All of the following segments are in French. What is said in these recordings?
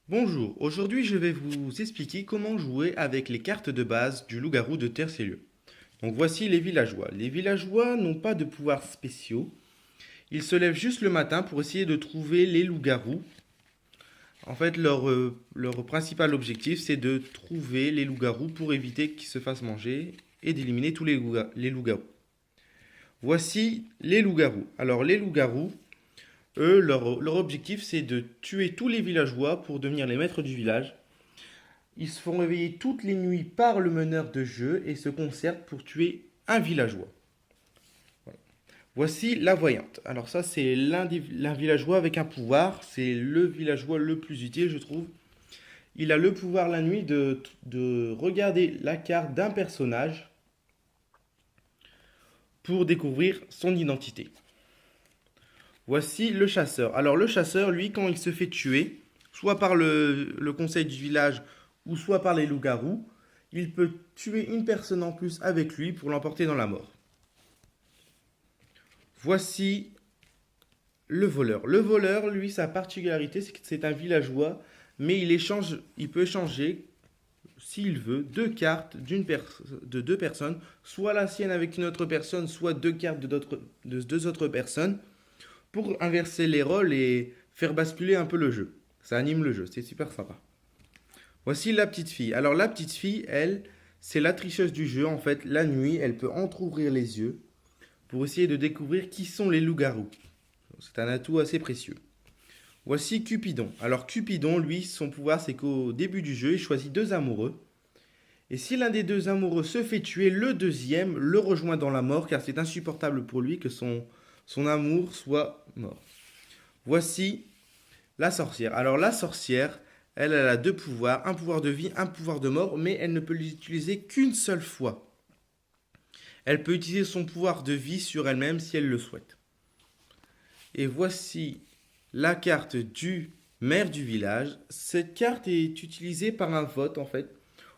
Bonjour, aujourd'hui je vais vous expliquer comment jouer avec les cartes de base du loup-garou de Terre-Lieu. Donc voici les villageois. Les villageois n'ont pas de pouvoirs spéciaux. Ils se lèvent juste le matin pour essayer de trouver les loups-garous. En fait, leur principal objectif, c'est de trouver les loups-garous pour éviter qu'ils se fassent manger et d'éliminer tous les loups-garous. Voici les loups-garous. Alors les loups-garous, eux, leur objectif, c'est de tuer tous les villageois pour devenir les maîtres du village. Ils se font réveiller toutes les nuits par le meneur de jeu et se concertent pour tuer un villageois. Voilà. Voici la voyante. Alors ça, c'est l'un villageois avec un pouvoir. C'est le villageois le plus utile, je trouve. Il a le pouvoir la nuit de regarder la carte d'un personnage pour découvrir son identité. Voici le chasseur. Alors le chasseur, lui, quand il se fait tuer, soit par le conseil du village ou soit par les loups-garous, il peut tuer une personne en plus avec lui pour l'emporter dans la mort. Voici le voleur. Le voleur, lui, sa particularité, c'est que c'est un villageois, mais il peut échanger, s'il veut, deux cartes de deux personnes, soit la sienne avec une autre personne, soit deux cartes de deux autres personnes, pour inverser les rôles et faire basculer un peu le jeu. Ça anime le jeu, c'est super sympa. Voici la petite fille. Alors la petite fille, elle, c'est la tricheuse du jeu. En fait, la nuit, elle peut entrouvrir les yeux pour essayer de découvrir qui sont les loups-garous. C'est un atout assez précieux. Voici Cupidon. Alors Cupidon, lui, son pouvoir, c'est qu'au début du jeu, il choisit deux amoureux. Et si l'un des deux amoureux se fait tuer, le deuxième le rejoint dans la mort, car c'est insupportable pour lui que son amour soit mort. Voici la sorcière. Alors la sorcière, elle a deux pouvoirs, un pouvoir de vie, un pouvoir de mort, mais elle ne peut les utiliser qu'une seule fois. Elle peut utiliser son pouvoir de vie sur elle-même si elle le souhaite. Et voici la carte du maire du village. Cette carte est utilisée par un vote en fait.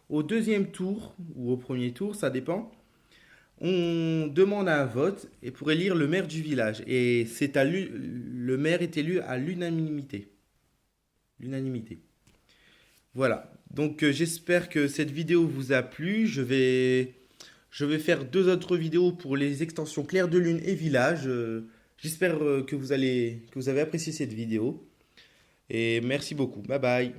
Au deuxième tour, ou au premier tour, ça dépend, on demande un vote et pour élire le maire du village. Et le maire est élu à l'unanimité. L'unanimité. Voilà. Donc j'espère que cette vidéo vous a plu. Je vais faire deux autres vidéos pour les extensions Clair de Lune et Village. J'espère que vous avez apprécié cette vidéo. Et merci beaucoup. Bye bye.